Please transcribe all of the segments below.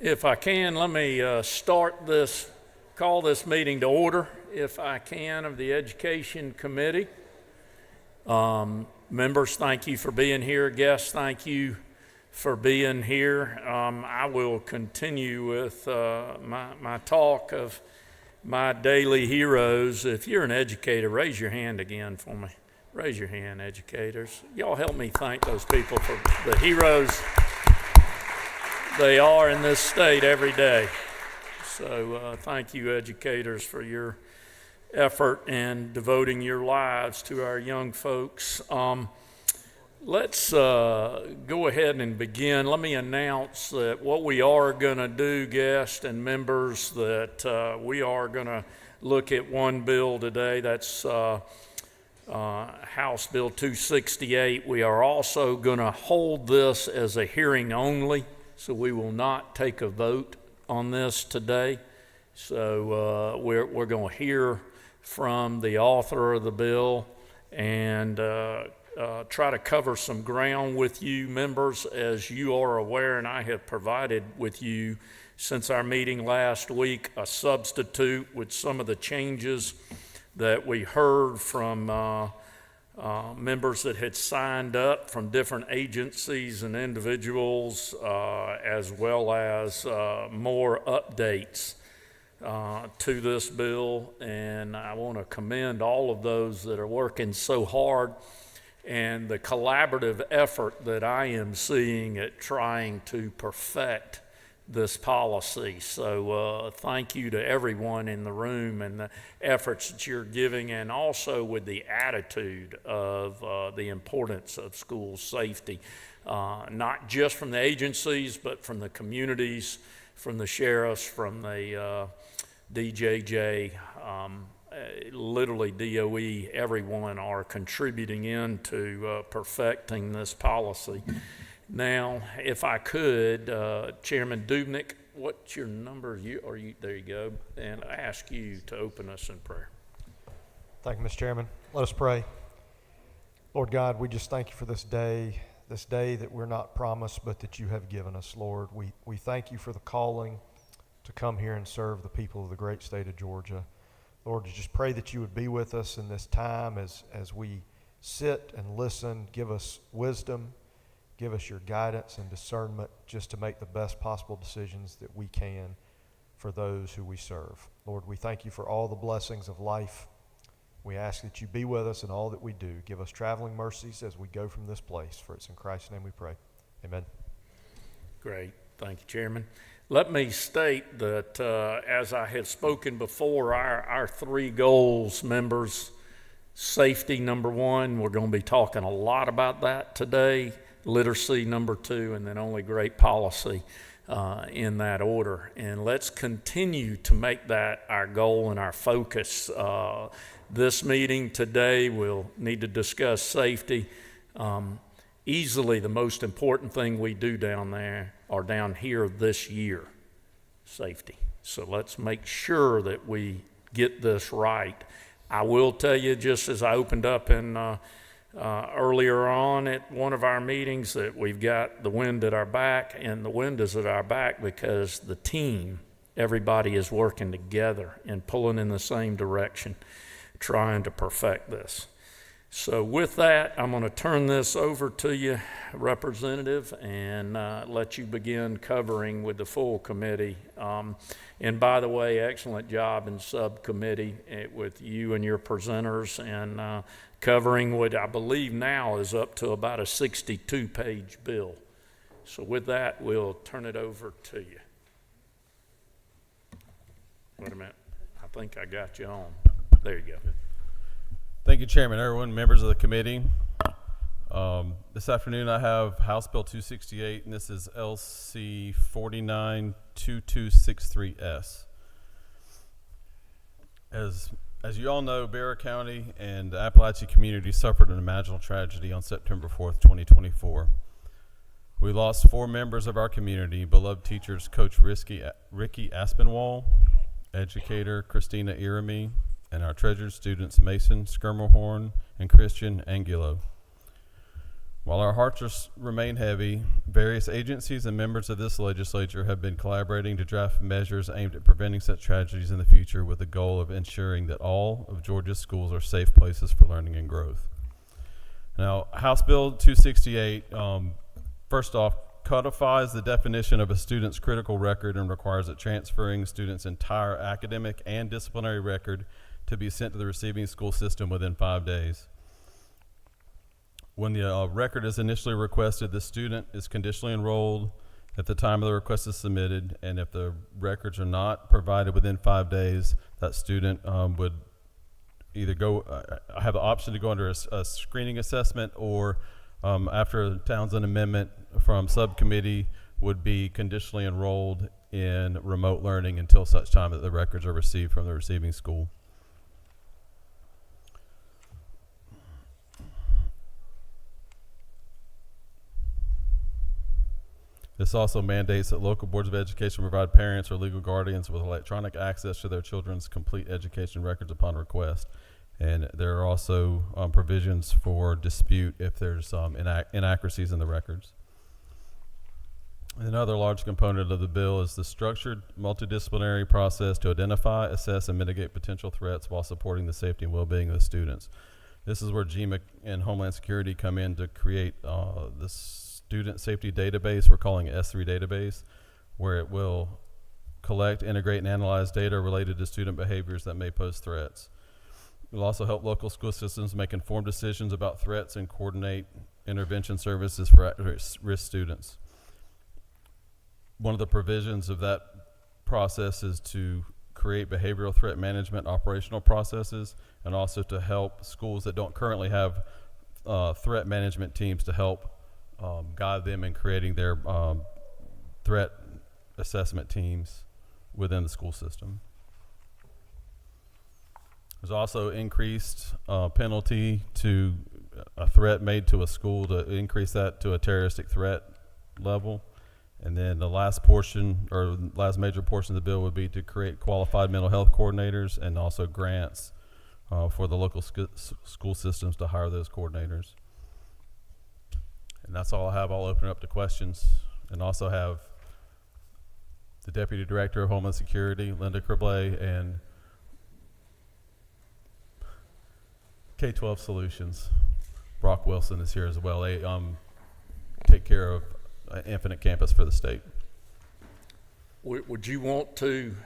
If I can, let me call this meeting to order, if I can, of the Education Committee. Members, thank you for being here. Guests, thank you for being here. I will continue with my talk of my daily heroes. If you're an educator, raise your hand again for me. Raise your hand, educators. Y'all help me thank those people for the heroes they are in this state every day. So thank you, educators, for your effort and devoting your lives to our young folks. Let's go ahead and begin. Let me announce that what we are going to do, guests and members, that we are going to look at one bill today. That's House Bill 268. We are also going to hold this as a hearing only, so we will not take a vote on this today. So we're going to hear from the author of the bill and try to cover some ground with you, members. As you are aware, and I have provided with you since our meeting last week, a substitute with some of the changes that we heard from members that had signed up from different agencies and individuals, as well as more updates to this bill. And I want to commend all of those that are working so hard and the collaborative effort that I am seeing at trying to perfect this policy. So thank you to everyone in the room and the efforts that you're giving, and also with the attitude of the importance of school safety, not just from the agencies, but from the communities, from the sheriffs, from the DJJ, literally DOE. Everyone are contributing into perfecting this policy. Now, if I could, Chairman Dubnik, what's your number? There you go. And I ask you to open us in prayer. Thank you, Mr. Chairman. Let us pray. Lord God, we just thank you for this day that we're not promised, but that you have given us, Lord. We thank you for the calling to come here and serve the people of the great state of Georgia. Lord, we just pray that you would be with us in this time as we sit and listen. Give us wisdom. Give us your guidance and discernment just to make the best possible decisions that we can for those who we serve. Lord, we thank you for all the blessings of life. We ask that you be with us in all that we do. Give us traveling mercies as we go from this place. For it's in Christ's name we pray. Amen. Great. Thank you, Chairman. Let me state that as I have spoken before, our three goals, members: safety, number one. We're going to be talking a lot about that today. Literacy, number two, and then only great policy in that order. And let's continue to make that our goal and our focus. This meeting today, we'll need to discuss safety. Easily the most important thing we do down here this year, safety. So let's make sure that we get this right. I will tell you, just as I opened up in earlier on at one of our meetings, that we've got the wind at our back, and the wind is at our back because the team, everybody is working together and pulling in the same direction, trying to perfect this. So with that, I'm going to turn this over to you, Representative, and let you begin covering with the full committee. And by the way, excellent job in subcommittee with you and your presenters, and covering what I believe now is up to about a 62-page bill. So with that, we'll turn it over to you. Wait a minute. I think I got you on. There you go. Thank you, Chairman, everyone, members of the committee. This afternoon I have House Bill 268, and this is LC 492263S. As you all know, Bear County and the Appalachian community suffered an imaginable tragedy on September 4th, 2024. We lost 4 members of our community: beloved teachers Coach Ricky Aspinwall, educator Christina Irami, and our treasured students Mason Skirmerhorn and Christian Angulo. While our hearts remain heavy, various agencies and members of this legislature have been collaborating to draft measures aimed at preventing such tragedies in the future with the goal of ensuring that all of Georgia's schools are safe places for learning and growth. Now, House Bill 268, first off, codifies the definition of a student's critical record and requires that transferring students' entire academic and disciplinary record to be sent to the receiving school system within 5 days. When the record is initially requested, the student is conditionally enrolled at the time of the request is submitted, and if the records are not provided within 5 days, that student would either have the option to go under a screening assessment, or after a Townsend amendment from subcommittee, would be conditionally enrolled in remote learning until such time that the records are received from the receiving school. This also mandates that local boards of education provide parents or legal guardians with electronic access to their children's complete education records upon request. And there are also provisions for dispute if there's inaccuracies in the records. Another large component of the bill is the structured multidisciplinary process to identify, assess, and mitigate potential threats while supporting the safety and well-being of the students. This is where GMA and Homeland Security come in to create this student safety database. We're calling it S3 database, where it will collect, integrate, and analyze data related to student behaviors that may pose threats. It will also help local school systems make informed decisions about threats and coordinate intervention services for at-risk students. One of the provisions of that process is to create behavioral threat management operational processes, and also to help schools that don't currently have threat management teams to help guide them in creating their threat assessment teams within the school system. There's also increased penalty to a threat made to a school, to increase that to a terroristic threat level. And then the last portion, or last major portion of the bill, would be to create qualified mental health coordinators, and also grants for the local school systems to hire those coordinators. And that's all I have. I'll open it up to questions, and also have the Deputy Director of Homeland Security, Linda Creblay, and K-12 Solutions, Brock Wilson, is here as well. They take care of Infinite Campus for the state. Would you want to,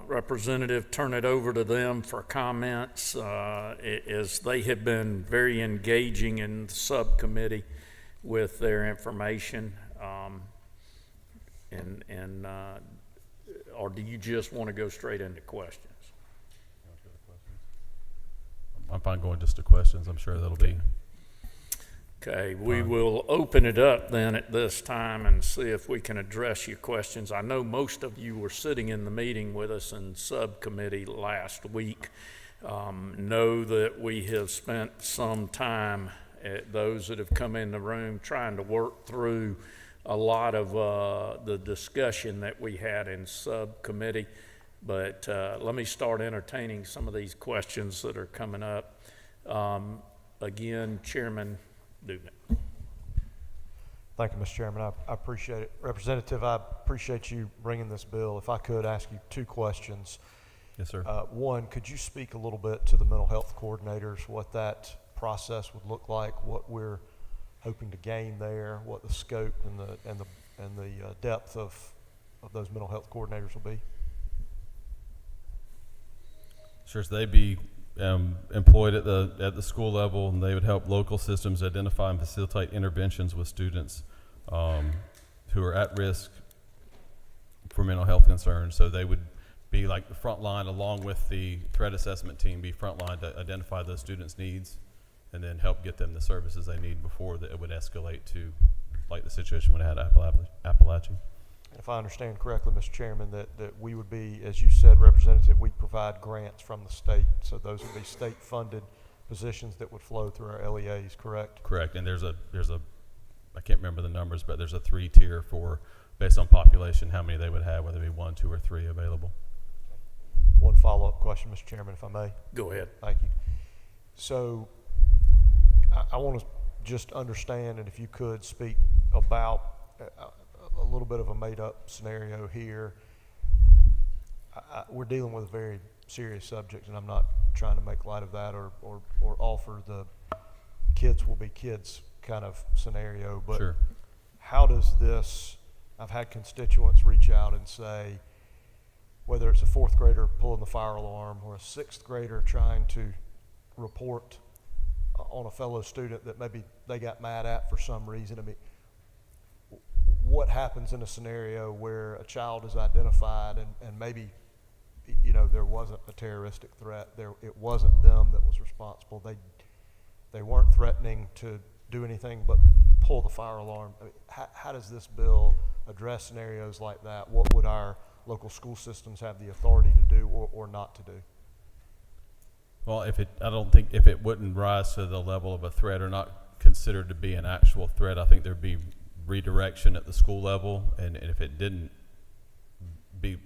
Representative, turn it over to them for comments, as they have been very engaging in the subcommittee with their information, or do you just want to go straight into questions? I'm fine going just to questions. I'm sure that'll be. Okay, we will open it up then at this time and see if we can address your questions. I know most of you were sitting in the meeting with us in subcommittee last week. Know that we have spent some time, those that have come in the room, trying to work through a lot of the discussion that we had in subcommittee. But let me start entertaining some of these questions that are coming up. Again, Chairman Dubin. Thank you, Mr. Chairman. I appreciate it. Representative, I appreciate you bringing this bill. If I could ask you two questions. Yes, sir. One, could you speak a little bit to the mental health coordinators, what that process would look like, what we're hoping to gain there, what the scope and the depth of those mental health coordinators will be? Sure. So they'd be employed at the school level, and they would help local systems identify and facilitate interventions with students who are at risk for mental health concerns. So they would be like the front line, along with the threat assessment team, be front line to identify those students' needs, and then help get them the services they need before it would escalate to like the situation we had at Appalachia. If I understand correctly, Mr. Chairman, that we would be, as you said, Representative, we provide grants from the state. So those would be state-funded positions that would flow through our LEAs, correct? Correct. And there's a I can't remember the numbers, but there's a 3-tier for, based on population, how many they would have, whether it be 1, 2, or 3 available. One follow-up question, Mr. Chairman, if I may. Go ahead. Thank you. So I want to just understand, and if you could speak about a little bit of a made-up scenario here. We're dealing with a very serious subject, and I'm not trying to make light of that or offer the kids will be kids kind of scenario, but Sure. how does this, I've had constituents reach out and say, whether it's a fourth grader pulling the fire alarm or a sixth grader trying to report on a fellow student that maybe they got mad at for some reason. I mean, what happens in a scenario where a child is identified and maybe, you know, there wasn't a terroristic threat, it wasn't them that was responsible, they weren't threatening to do anything but pull the fire alarm. I mean, how does this bill address scenarios like that? What would our local school systems have the authority to do or not to do? Well, I don't think if it wouldn't rise to the level of a threat or not considered to be an actual threat, I think there'd be redirection at the school level, and if it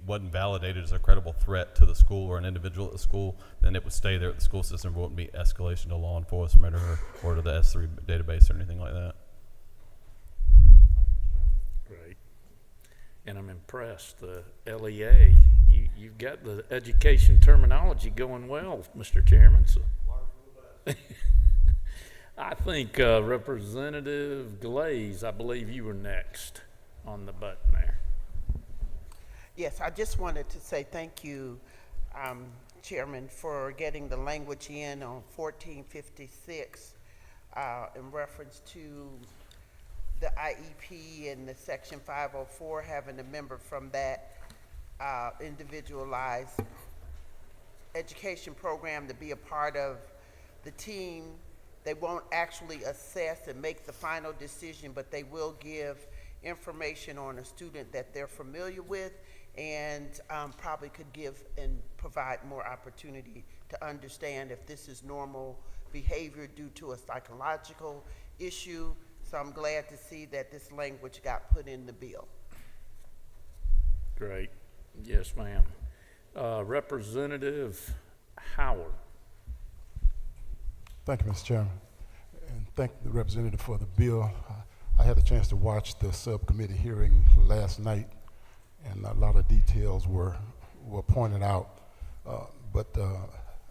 wasn't validated as a credible threat to the school or an individual at the school, then it would stay there at the school system. It wouldn't be escalation to law enforcement or to the S3 database or anything like that. Great. And I'm impressed, the LEA, you've got the education terminology going well, Mr. Chairman. So I think Representative Glaze, I believe you were next on the button there. Yes, I just wanted to say thank you, Chairman, for getting the language in on 1456 in reference to the IEP and the Section 504, having a member from that individualized education program to be a part of the team. They won't actually assess and make the final decision, but they will give information on a student that they're familiar with, and probably could give and provide more opportunity to understand if this is normal behavior due to a psychological issue. So I'm glad to see that this language got put in the bill. Great. Yes, ma'am. Representative Howard. Thank you, Mr. Chairman, and thank the representative for the bill. I had a chance to watch the subcommittee hearing last night, and a lot of details were pointed out. But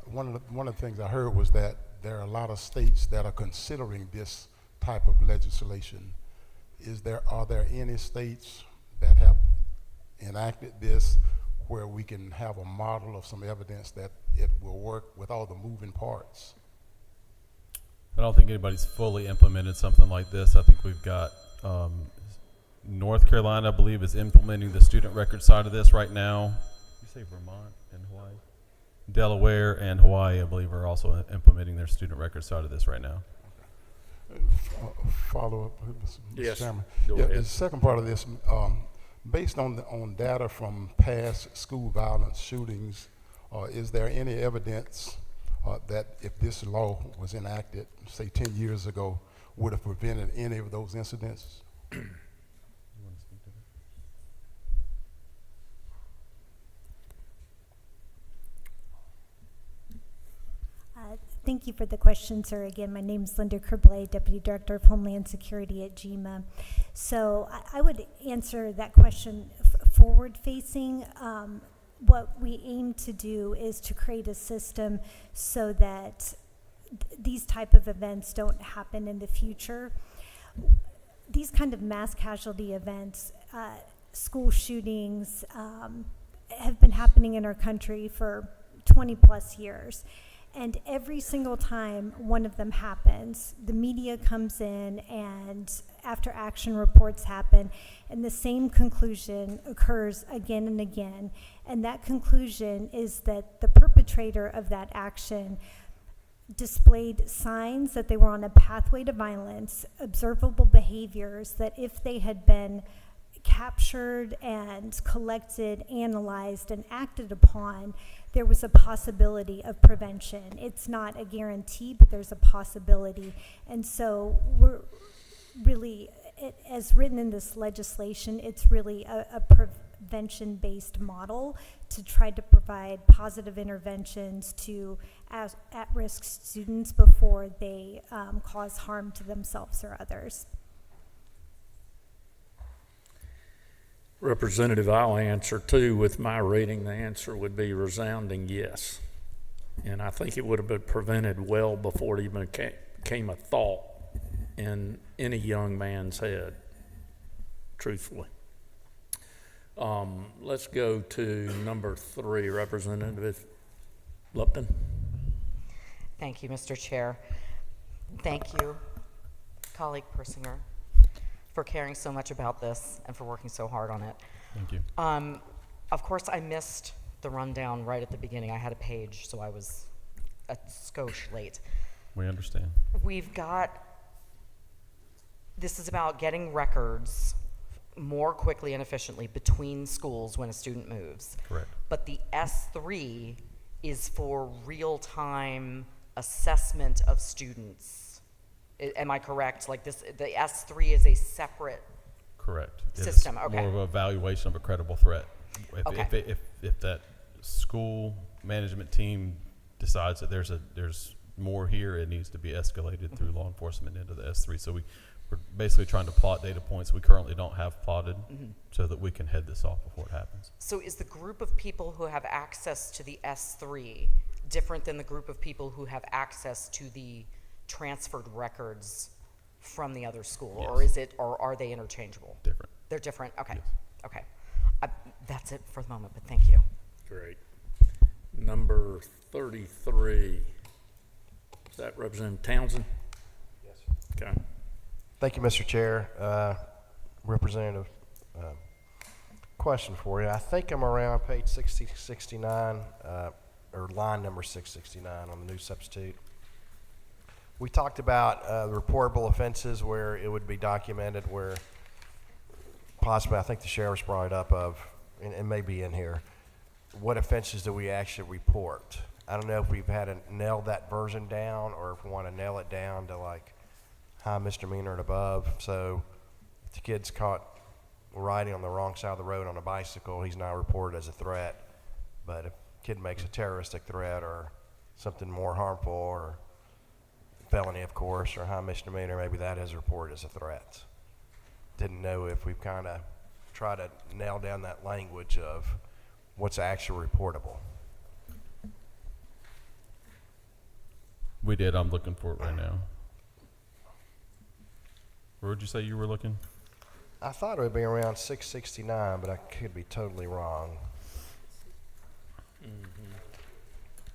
one of the things I heard was that there are a lot of states that are considering this type of legislation. Are there any states that have enacted this where we can have a model of some evidence that it will work with all the moving parts? I don't think anybody's fully implemented something like this. I think we've got North Carolina, I believe, is implementing the student record side of this right now. You say Vermont and Hawaii? Delaware and Hawaii, I believe, are also implementing their student record side of this right now. Follow up, Mr. Yes, Chairman. go ahead. The second part of this, based on data from past school violence shootings, is there any evidence that if this law was enacted, say 10 years ago, would have prevented any of those incidents? You want to speak to that? Thank you for the question, sir. Again, my name is Linda Kerblay, Deputy Director of Homeland Security at GMA. So I would answer that question forward-facing. What we aim to do is to create a system so that these type of events don't happen in the future. These kind of mass casualty events, school shootings, have been happening in our country for 20 plus years. And every single time one of them happens, the media comes in and after action reports happen, and the same conclusion occurs again and again. And that conclusion is that the perpetrator of that action displayed signs that they were on a pathway to violence, observable behaviors that if they had been captured and collected, analyzed, and acted upon, there was a possibility of prevention. It's not a guarantee, but there's a possibility. And so we're really as written in this legislation, it's really a prevention-based model to try to provide positive interventions to at-risk students before they cause harm to themselves or others. Representative, I'll answer too. With my reading, the answer would be resounding yes. And I think it would have been prevented well before it even became a thought in any young man's head, truthfully. Let's go to number 3, Representative Lupton. Thank you, Mr. Chair. Thank you, colleague Persinger, for caring so much about this and for working so hard on it. Thank you. Of course, I missed the rundown right at the beginning. I had a page, so I was a skosh late. We understand. This is about getting records more quickly and efficiently between schools when a student moves. Correct. But the S3 is for real-time assessment of students. Am I correct? Like this, the S3 is a separate Correct. system. It's Okay. more of an evaluation of a credible threat. Okay. If that school management team decides that there's more here, it needs to be escalated through law enforcement into the S3. So we're basically trying to plot data points we currently don't have plotted so that we can head this off before it happens. So is the group of people who have access to the S3 different than the group of people who have access to the transferred records from the other school? Yes. Or are they interchangeable? Different. They're different? Okay. Yes. Okay. That's it for the moment, but thank you. Great. Number 33. Is that Representative Townsend? Yes. Okay. Thank you, Mr. Chair. Representative, question for you. I think I'm around page 669, or line number 669 on the new substitute. We talked about the reportable offenses where it would be documented, where possibly, I think the sheriff's brought it up of, and it may be in here, what offenses do we actually report? I don't know if we've had to nail that version down or if we want to nail it down to like high misdemeanor and above. So if the kid's caught riding on the wrong side of the road on a bicycle, he's not reported as a threat. But if a kid makes a terroristic threat or something more harmful, or felony, of course, or high misdemeanor, maybe that is reported as a threat. Didn't know if we've kind of tried to nail down that language of what's actually reportable. We did. I'm looking for it right now. Where would you say you were looking? I thought it would be around 669, but I could be totally wrong.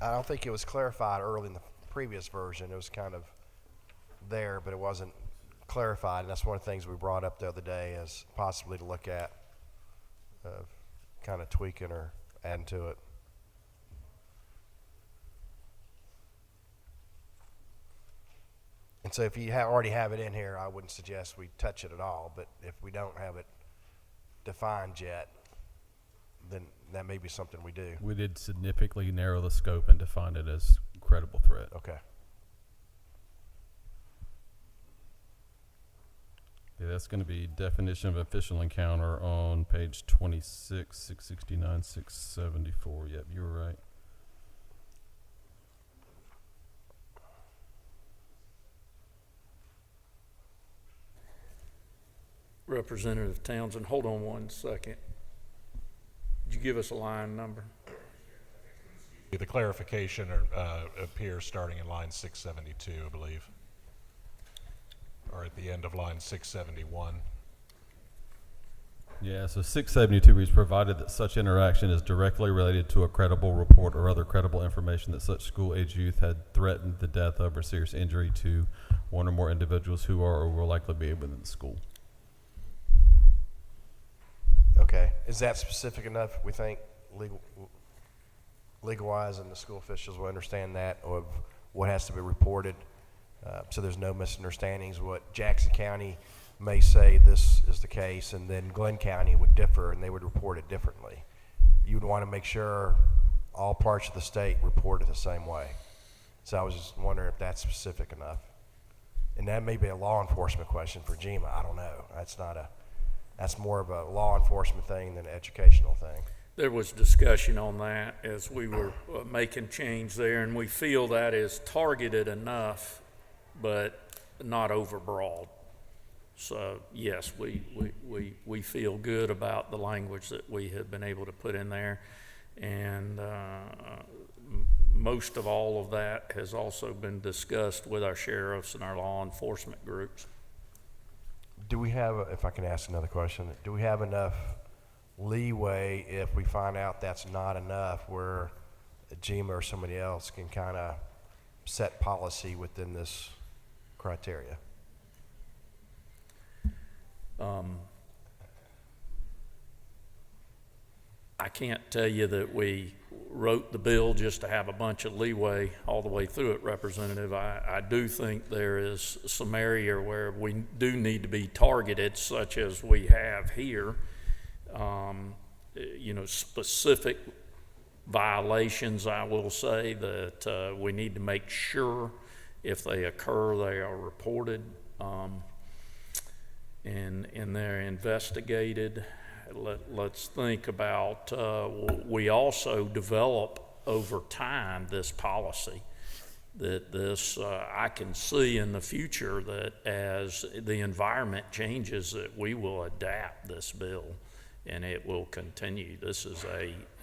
I don't think it was clarified early in the previous version. It was kind of there, but it wasn't clarified, and that's one of the things we brought up the other day as possibly to look at, kind of tweaking or adding to it. And so if you already have it in here, I wouldn't suggest we touch it at all, but if we don't have it defined yet, then that may be something we do. We did significantly narrow the scope and define it as credible threat. Okay. Yeah, that's going to be definition of official encounter on page 26, 669, 674. Yep, you were right. Representative Townsend, hold on one second. Did you give us a line number? The clarification appears starting in line 672, I believe, or at the end of line 671. Yeah, so 672 reads, provided that such interaction is directly related to a credible report or other credible information that such school-age youth had threatened the death of or serious injury to one or more individuals who are or will likely be within the school. Okay. Is that specific enough, we think, legal-wise, and the school officials will understand that, of what has to be reported, so there's no misunderstandings? What Jackson County may say this is the case, and then Glenn County would differ, and they would report it differently. You would want to make sure all parts of the state report it the same way. So I was just wondering if that's specific enough. And that may be a law enforcement question for GMA. I don't know. That's more of a law enforcement thing than an educational thing. There was discussion on that as we were making change there, and we feel that is targeted enough, but not overbroad. So yes, we feel good about the language that we have been able to put in there, and most of all of that has also been discussed with our sheriffs and our law enforcement groups. Do we have, if I can ask another question, do we have enough leeway if we find out that's not enough where GMA or somebody else can kind of set policy within this criteria? I can't tell you that we wrote the bill just to have a bunch of leeway all the way through it, Representative. I do think there is some area where we do need to be targeted, such as we have here. Specific violations, I will say, that we need to make sure if they occur, they are reported and they're investigated. Let's think about, we also develop over time this policy that I can see in the future that as the environment changes that we will adapt this bill and it will continue. This is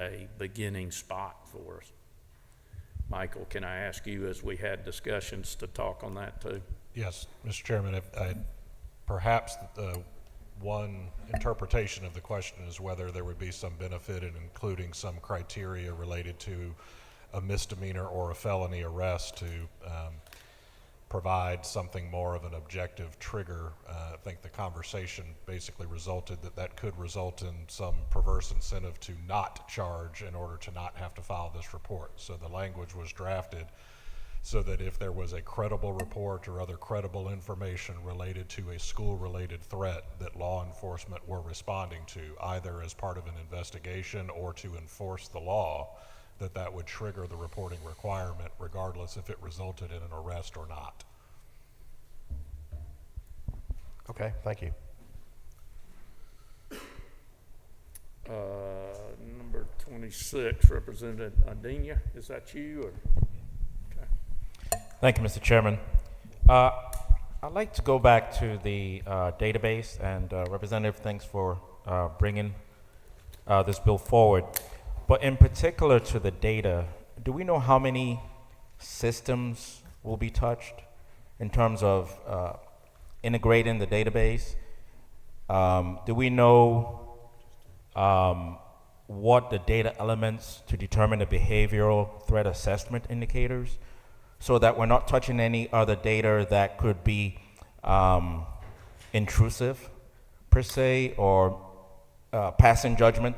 a beginning spot for us. Michael, can I ask you, as we had discussions, to talk on that too? Yes, Mr. Chairman, perhaps one interpretation of the question is whether there would be some benefit in including some criteria related to a misdemeanor or a felony arrest to provide something more of an objective trigger. I think the conversation basically resulted that could result in some perverse incentive to not charge in order to not have to file this report. So the language was drafted so that if there was a credible report or other credible information related to a school-related threat that law enforcement were responding to, either as part of an investigation or to enforce the law, that would trigger the reporting requirement regardless if it resulted in an arrest or not. Okay, thank you. Number 26, Representative Adenia, is that you? Or? Thank you, Mr. Chairman. I'd like to go back to the database, and Representative, thanks for bringing this bill forward. But in particular to the data, do we know how many systems will be touched in terms of integrating the database? Do we know what the data elements to determine the behavioral threat assessment indicators, so that we're not touching any other data that could be intrusive per se, or passing judgment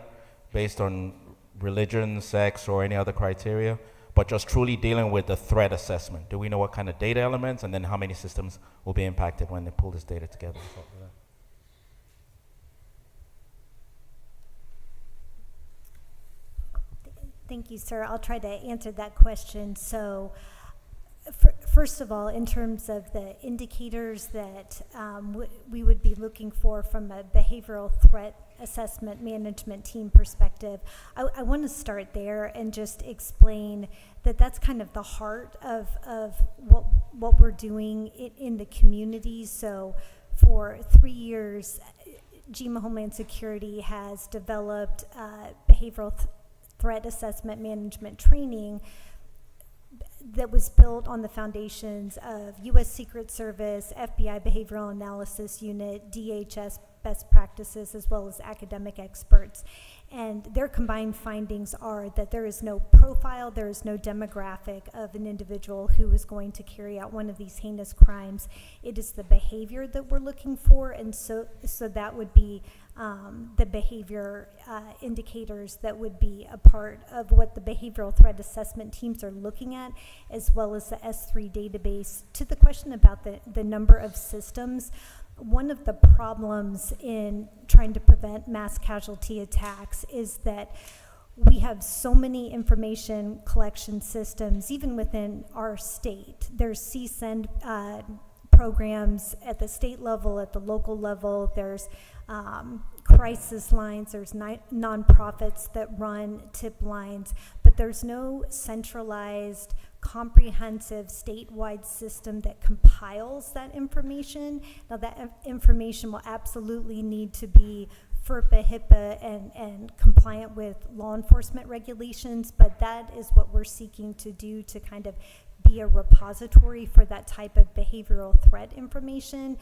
based on religion, sex, or any other criteria, but just truly dealing with the threat assessment? Do we know what kind of data elements and then how many systems will be impacted when they pull this data together? Thank you, sir. I'll try to answer that question. So, first of all, in terms of the indicators that we would be looking for from a behavioral threat assessment management team perspective, I want to start there and just explain that that's kind of the heart of what we're doing in the community. So for 3 years, GMA Homeland Security has developed behavioral threat assessment management training that was built on the foundations of U.S. Secret Service, FBI Behavioral Analysis Unit, DHS best practices, as well as academic experts. And their combined findings are that there is no profile, there is no demographic of an individual who is going to carry out one of these heinous crimes. It is the behavior that we're looking for, and so that would be the behavior indicators that would be a part of what the behavioral threat assessment teams are looking at, as well as the S3 database. To the question about the number of systems, one of the problems in trying to prevent mass casualty attacks is that we have so many information collection systems, even within our state. There's CSEND programs at the state level, at the local level. There's crisis lines, there's nonprofits that run tip lines, but there's no centralized, comprehensive statewide system that compiles that information. Now that information will absolutely need to be FERPA, HIPAA, and compliant with law enforcement regulations, but that is what we're seeking to do, to kind of be a repository for that type of behavioral threat information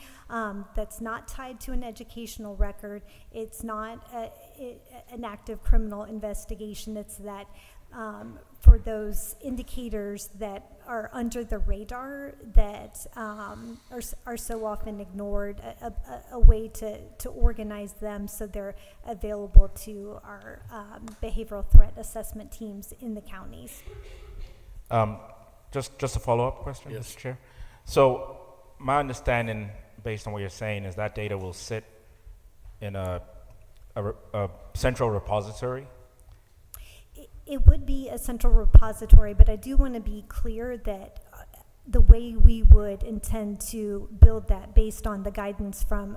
that's not tied to an educational record. It's not an active criminal investigation. It's that for those indicators that are under the radar that are so often ignored, a way to organize them so they're available to our behavioral threat assessment teams in the counties. Just a follow-up question, Yes. Mr. Chair. So my understanding, based on what you're saying, is that data will sit in a central repository. It would be a central repository, but I do want to be clear that the way we would intend to build that, based on the guidance from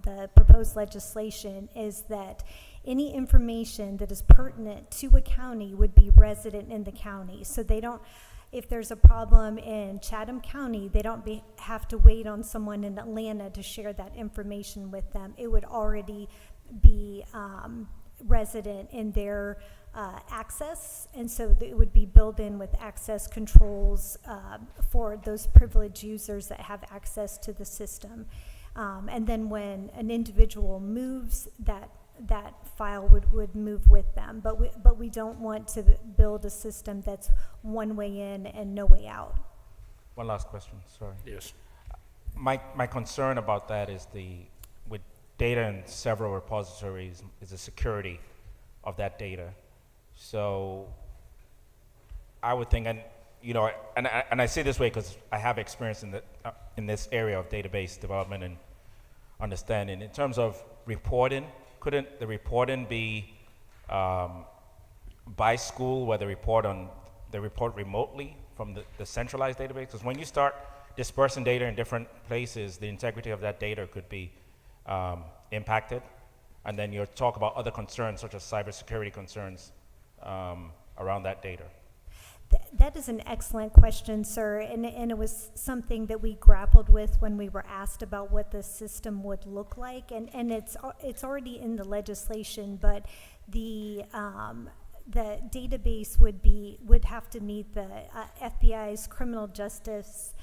the proposed legislation, is that any information that is pertinent to a county would be resident in the county. So they don't, if there's a problem in Chatham County, they don't have to wait on someone in Atlanta to share that information with them. It would already be resident in their access, and so it would be built in with access controls for those privileged users that have access to the system. And then when an individual moves, that file would move with them. But we don't want to build a system that's one way in and no way out. One last question, sorry. Yes. My concern about that is with data in several repositories is the security of that data. So I would think, and I say this way because I have experience in this area of database development and understanding. In terms of reporting, couldn't the reporting be by school, where they report remotely from the centralized database? Because when you start dispersing data in different places, the integrity of that data could be impacted. And then you talk about other concerns, such as cybersecurity concerns around that data. That is an excellent question, sir, and it was something that we grappled with when we were asked about what the system would look like, and it's already in the legislation, but the database would have to meet the FBI's Criminal Justice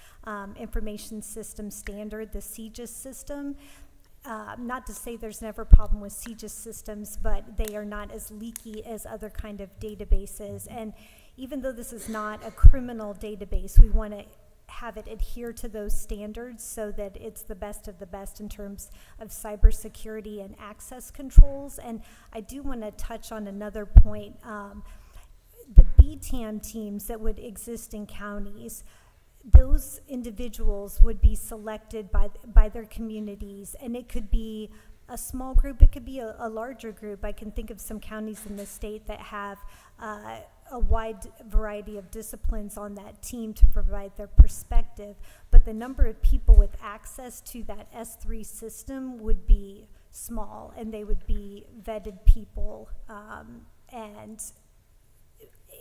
Information System standard, the CJIS system. Not to say there's never a problem with CJIS systems, but they are not as leaky as other kind of databases. And even though this is not a criminal database, we want to have it adhere to those standards so that it's the best of the best in terms of cybersecurity and access controls. And I do want to touch on another point. The BTAM teams that would exist in counties, those individuals would be selected by their communities, and it could be a small group, it could be a larger group. I can think of some counties in the state that have a wide variety of disciplines on that team to provide their perspective, but the number of people with access to that S3 system would be small, and they would be vetted people, and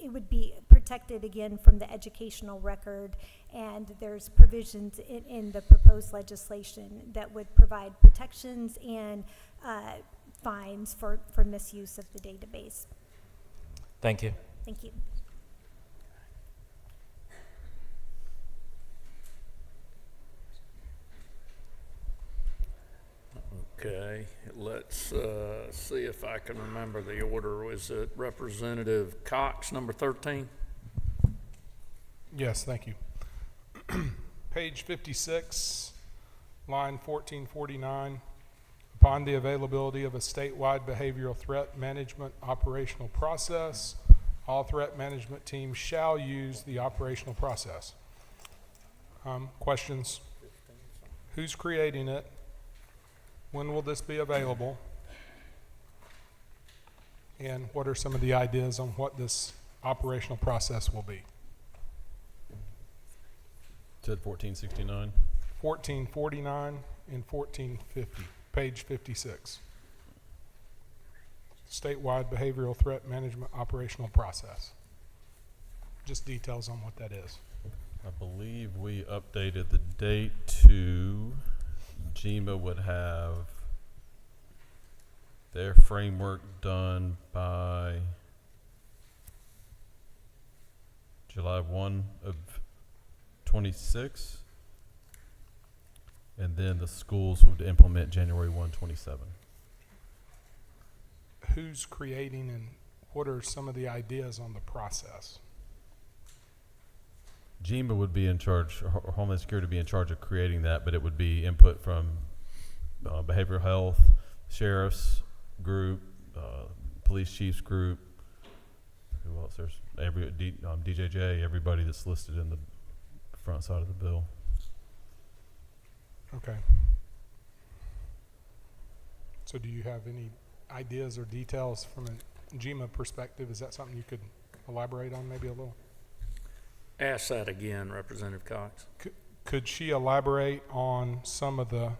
it would be protected again from the educational record, and there's provisions in the proposed legislation that would provide protections and fines for misuse of the database. Thank you. Thank you. Okay, let's see if I can remember the order. Was it Representative Cox, number 13? Yes, thank you. Page 56, line 1449. Upon the availability of a statewide behavioral threat management operational process, all threat management teams shall use the operational process. Questions? Who's creating it? When will this be available? And what are some of the ideas on what this operational process will be? Said 1469. 1449 and 1450, page 56. Statewide behavioral threat management operational process. Just details on what that is. I believe we updated the date to GEMA would have their framework done by July 1 of 26, and then the schools would implement January 1, 27. Who's creating and what are some of the ideas on the process? GEMA would be in charge, Homeland Security would be in charge of creating that, but it would be input from behavioral health, sheriff's group, police chief's group, who else? There's DJJ, everybody that's listed in the front side of the bill. Okay. So do you have any ideas or details from a GEMA perspective? Is that something you could elaborate on maybe a little? Ask that again, Representative Cox. Could she elaborate on some of the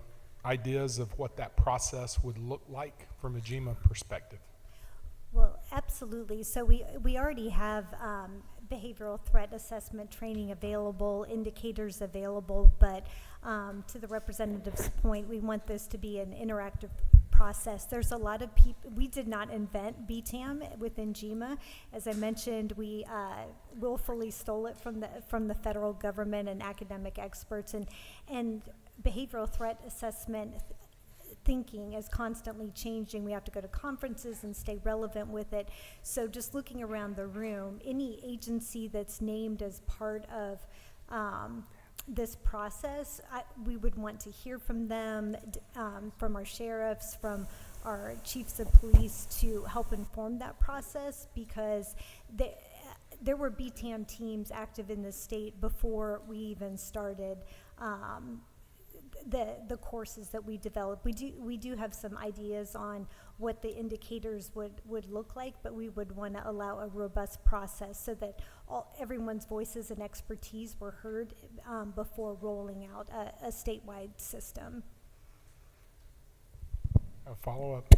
ideas of what that process would look like from a GEMA perspective? Well, absolutely. So we already have behavioral threat assessment training available, indicators available, but to the representative's point, we want this to be an interactive process. There's a lot of people, we did not invent BTAM within GEMA. As I mentioned, we willfully stole it from the federal government and academic experts, and behavioral threat assessment thinking is constantly changing. We have to go to conferences and stay relevant with it. So just looking around the room, any agency that's named as part of this process, we would want to hear from them, from our sheriffs, from our chiefs of police to help inform that process, because there were BTAM teams active in the state before we even started the courses that we developed. We do have some ideas on what the indicators would look like, but we would want to allow a robust process so that everyone's voices and expertise were heard before rolling out a statewide system. A follow-up.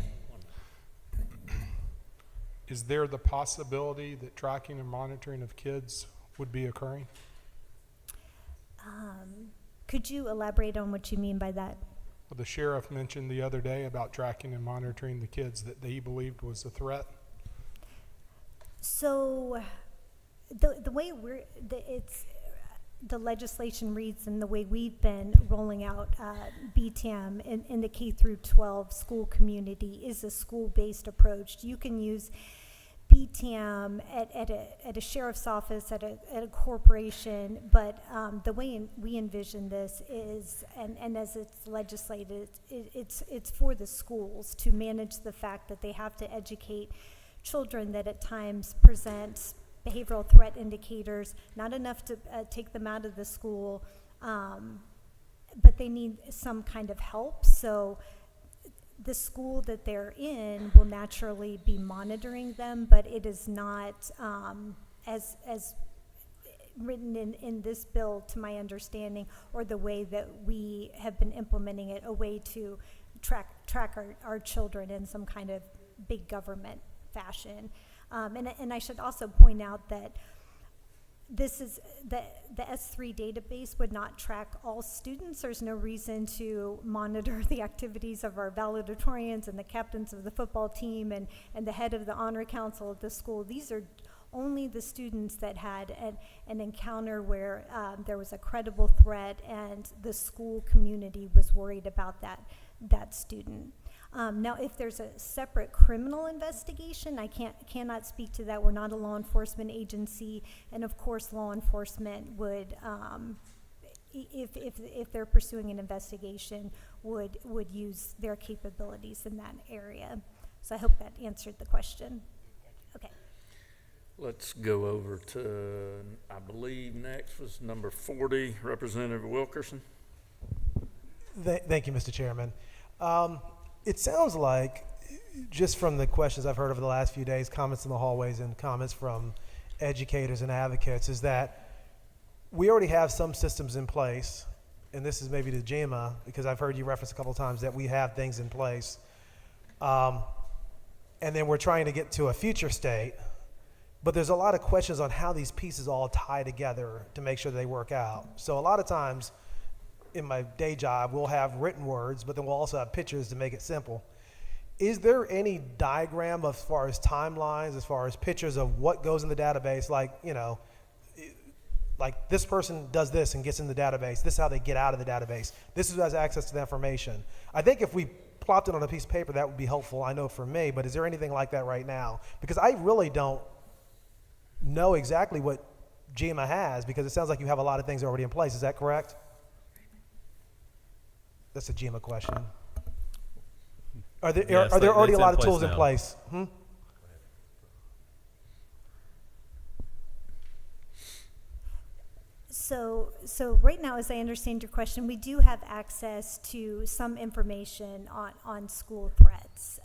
Is there the possibility that tracking and monitoring of kids would be occurring? Could you elaborate on what you mean by that? Well, the sheriff mentioned the other day about tracking and monitoring the kids that he believed was a threat. So the way the legislation reads and the way we've been rolling out BTAM in the K through 12 school community is a school-based approach. You can use BTAM at a sheriff's office, at a corporation, but the way we envision this is, and as it's legislated, it's for the schools to manage the fact that they have to educate children that at times present behavioral threat indicators, not enough to take them out of the school, but they need some kind of help. So the school that they're in will naturally be monitoring them, but it is not as written in this bill, to my understanding, or the way that we have been implementing it, a way to track our children in some kind of big government fashion. And I should also point out that this is the S3 database would not track all students. There's no reason to monitor the activities of our valedictorians and the captains of the football team and the head of the honor council of the school. These are only the students that had an encounter where there was a credible threat and the school community was worried about that student. Now, if there's a separate criminal investigation, I cannot speak to that. We're not a law enforcement agency, and of course, law enforcement would, if they're pursuing an investigation, would use their capabilities in that area. So I hope that answered the question. Okay. Let's go over to, I believe next was number 40, Representative Wilkerson. Thank you, Mr. Chairman. It sounds like, just from the questions I've heard over the last few days, comments in the hallways and comments from educators and advocates, is that we already have some systems in place and this is maybe to JEMA, because I've heard you reference a couple of times that we have things in place. And then we're trying to get to a future state, but there's a lot of questions on how these pieces all tie together to make sure they work out. So a lot of times in my day job, we'll have written words, but then we'll also have pictures to make it simple. Is there any diagram as far as timelines, as far as pictures of what goes in the database, like, you know, like this person does this and gets in the database, this is how they get out of the database, this is who has access to the information? I think if we plopped it on a piece of paper, that would be helpful, I know for me, but is there anything like that right now? Because I really don't know exactly what JEMA has, because it sounds like you have a lot of things already in place. Is that correct? That's a JEMA question. Are there, Yes, are there already a it's lot in of tools place in now. place? So right now, as I understand your question, we do have access to some information on school threats.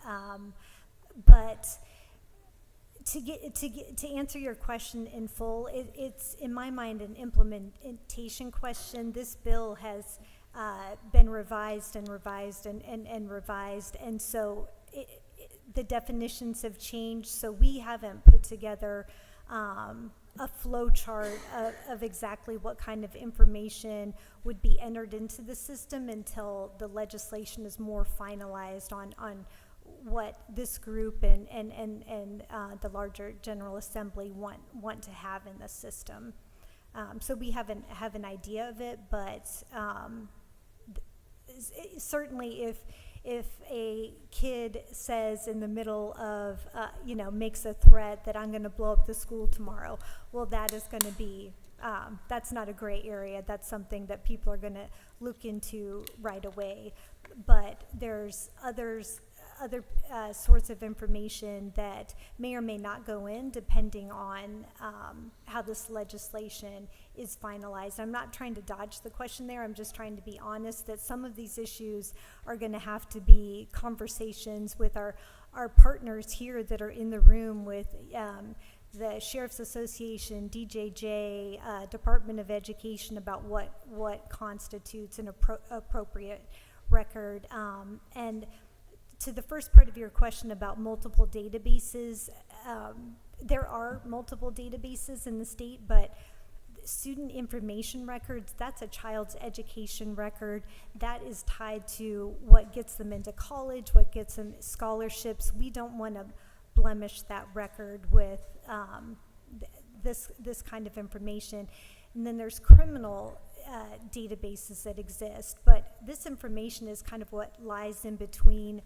But to answer your question in full, it's in my mind an implementation question. This bill has been revised and revised and revised, and so the definitions have changed. So we haven't put together a flow chart of exactly what kind of information would be entered into the system until the legislation is more finalized on what this group and the larger General Assembly want to have in the system. So we have an idea of it, but certainly if a kid says in the middle of, makes a threat that I'm going to blow up the school tomorrow, well, that is going to be, that's not a gray area. That's something that people are going to look into right away. But there's other sorts of information that may or may not go in depending on how this legislation is finalized. I'm not trying to dodge the question there. I'm just trying to be honest that some of these issues are going to have to be conversations with our partners here that are in the room, with the Sheriff's Association, DJJ, Department of Education, about what constitutes an appropriate record. And to the first part of your question about multiple databases, there are multiple databases in the state, but student information records, that's a child's education record. That is tied to what gets them into college, what gets them scholarships. We don't want to blemish that record with this kind of information. And then there's criminal databases that exist, but this information is kind of what lies in between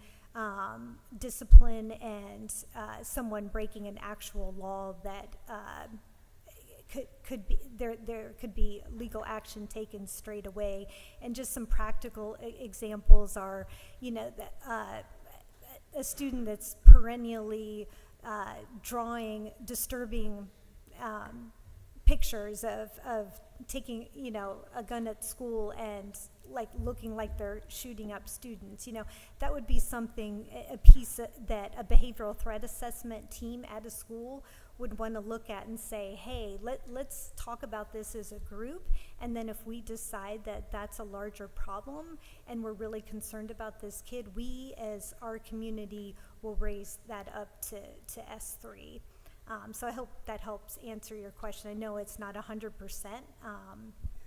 discipline and someone breaking an actual law that could be there could be legal action taken straight away. And just some practical examples are, that a student that's perennially drawing disturbing pictures of taking, a gun at school and looking like they're shooting up students, that would be something, a piece that a behavioral threat assessment team at a school would want to look at and say, hey, let's talk about this as a group, and then if we decide that that's a larger problem and we're really concerned about this kid, we as our community will raise that up to S3. So I hope that helps answer your question. I know it's not 100%,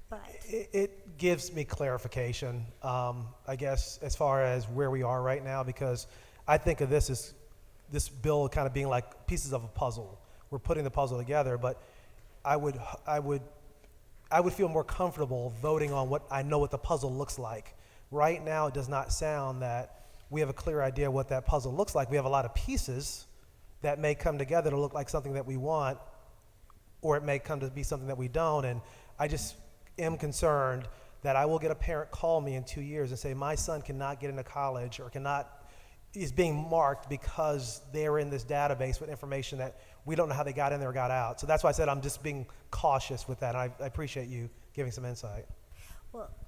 but It gives me clarification, I guess, as far as where we are right now, because I think of this as this bill kind of being like pieces of a puzzle. We're putting the puzzle together, but I would feel more comfortable voting on what I know what the puzzle looks like. Right now, it does not sound that we have a clear idea what that puzzle looks like. We have a lot of pieces that may come together to look like something that we want, or it may come to be something that we don't. And I just am concerned that I will get a parent call me in 2 years and say, my son cannot get into college or is being marked because they're in this database with information that we don't know how they got in there or got out. So that's why I said I'm just being cautious with that. I appreciate you giving some insight.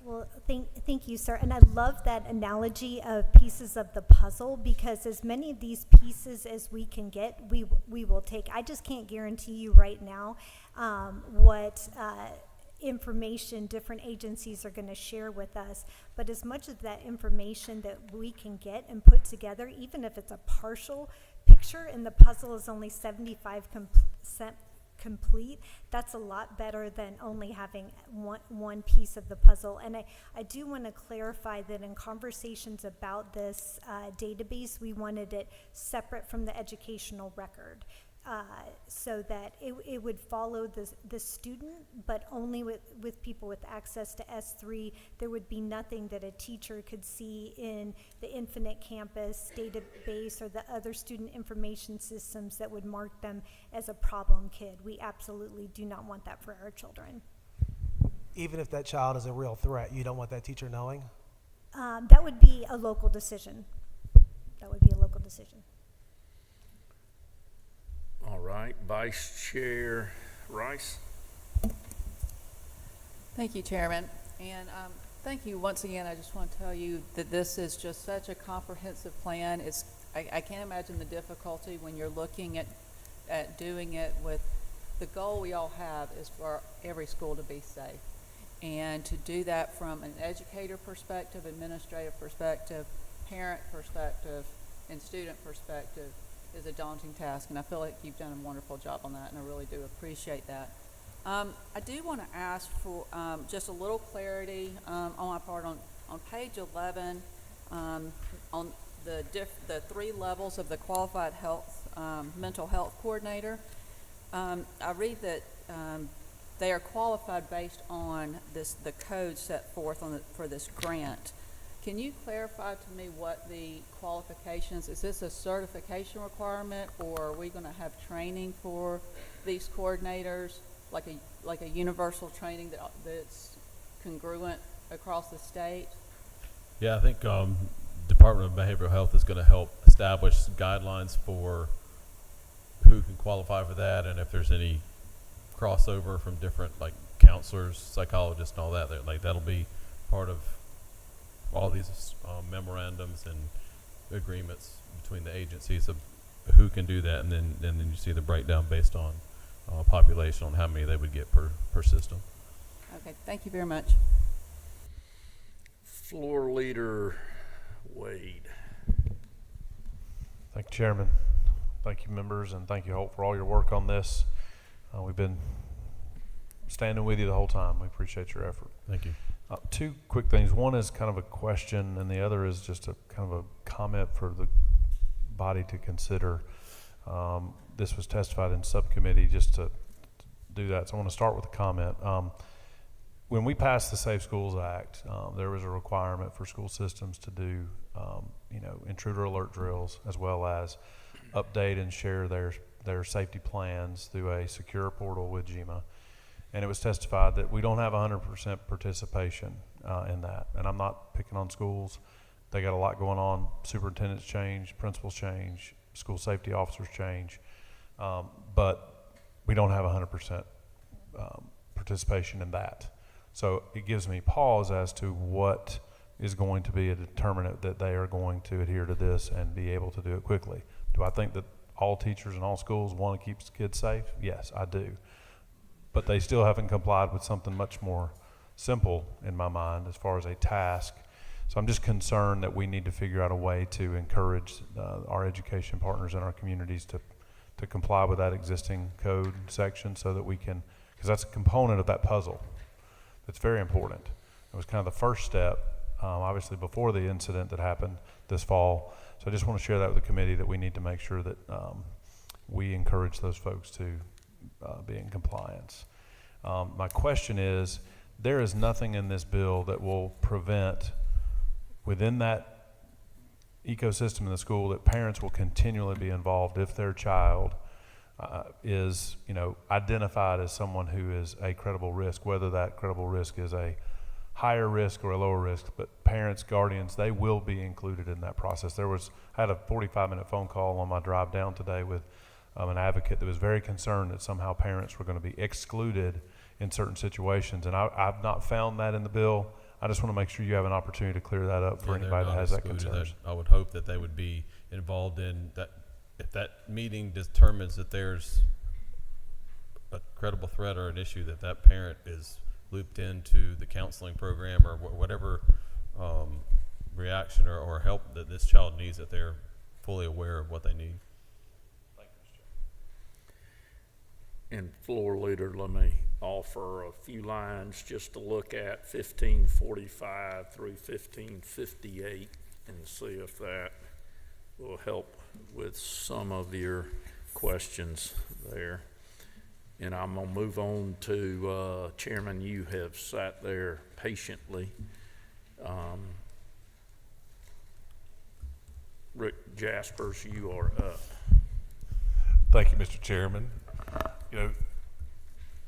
Well, thank you, sir. And I love that analogy of pieces of the puzzle, because as many of these pieces as we can get, we will take. I just can't guarantee you right now what information different agencies are going to share with us, but as much of that information that we can get and put together, even if it's a partial picture and the puzzle is only 75% complete, that's a lot better than only having one piece of the puzzle. And I do want to clarify that in conversations about this database, we wanted it separate from the educational record. So that it would follow the student, but only with people with access to S3. There would be nothing that a teacher could see in the Infinite Campus database or the other student information systems that would mark them as a problem kid. We absolutely do not want that for our children. Even if that child is a real threat, you don't want that teacher knowing? That would be a local decision. That would be a local decision. All right, Vice Chair Rice. Thank you, Chairman. And thank you once again. I just want to tell you that this is just such a comprehensive plan. I can't imagine the difficulty when you're looking at doing it with the goal we all have is for every school to be safe. And to do that from an educator perspective, administrative perspective, parent perspective, and student perspective is a daunting task, and I feel like you've done a wonderful job on that, and I really do appreciate that. I do want to ask for just a little clarity on my part on page 11 on the 3 levels of the qualified health mental health coordinator. I read that they are qualified based on the code set forth for this grant. Can you clarify to me what the qualifications, is this a certification requirement, or are we going to have training for these coordinators, like a universal training that's congruent across the state? Yeah, I think Department of Behavioral Health is going to help establish guidelines for who can qualify for that, and if there's any crossover from different like counselors, psychologists, and all that. That'll be part of all these memorandums and agreements between the agencies of who can do that, and then you see the breakdown based on population on how many they would get per system. Okay, thank you very much. Floor Leader Wade. Thank you, Chairman. Thank you, members, and thank you, Holt, for all your work on this. We've been standing with you the whole time. We appreciate your effort. Thank you. 2 quick things. One is kind of a question, and the other is just a kind of a comment for the body to consider. This was testified in subcommittee just to do that. So I want to start with a comment. When we passed the Safe Schools Act, there was a requirement for school systems to do, intruder alert drills, as well as update and share their safety plans through a secure portal with GMA. And it was testified that we don't have 100% participation in that. And I'm not picking on schools. They got a lot going on. Superintendents change, principals change, school safety officers change. But we don't have 100% participation in that. So it gives me pause as to what is going to be a determinant that they are going to adhere to this and be able to do it quickly. Do I think that all teachers in all schools want to keep kids safe? Yes, I do. But they still haven't complied with something much more simple in my mind as far as a task. So I'm just concerned that we need to figure out a way to encourage our education partners in our communities to comply with that existing code section so that we can, because that's a component of that puzzle that's very important. It was kind of the first step, obviously before the incident that happened this fall. So I just want to share that with the committee that we need to make sure that we encourage those folks to be in compliance. My question is, there is nothing in this bill that will prevent within that ecosystem in the school that parents will continually be involved if their child is, identified as someone who is a credible risk, whether that credible risk is a higher risk or a lower risk, but parents, guardians, they will be included in that process. I had a 45-minute phone call on my drive down today with an advocate that was very concerned that somehow parents were going to be excluded in certain situations, and I've not found that in the bill. I just want to make sure you have an opportunity to clear that up for anybody that has that concern. I would hope that they would be involved in that. If that meeting determines that there's a credible threat or an issue, that parent is looped into the counseling program or whatever reaction or help that this child needs, that they're fully aware of what they need. And floor leader, let me offer a few lines just to look at 1545 through 1558 and see if that will help with some of your questions there. And I'm going to move on to Chairman, you have sat there patiently. Rick Jaspers, you are up. Thank you, Mr. Chairman. You know,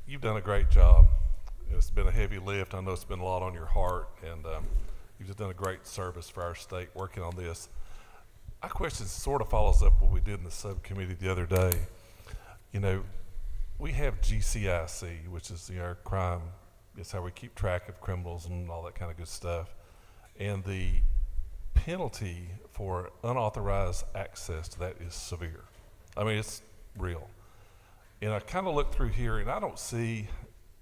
you've done a great job. It's been a heavy lift. I know it's been a lot on your heart, and you've just done a great service for our state working on this. My question sort of follows up what we did in the subcommittee the other day. You know, we have GCIC, which is our crime. It's how we keep track of criminals and all that kind of good stuff. And the penalty for unauthorized access to that is severe. I mean, it's real. And I kind of look through here, and I don't see,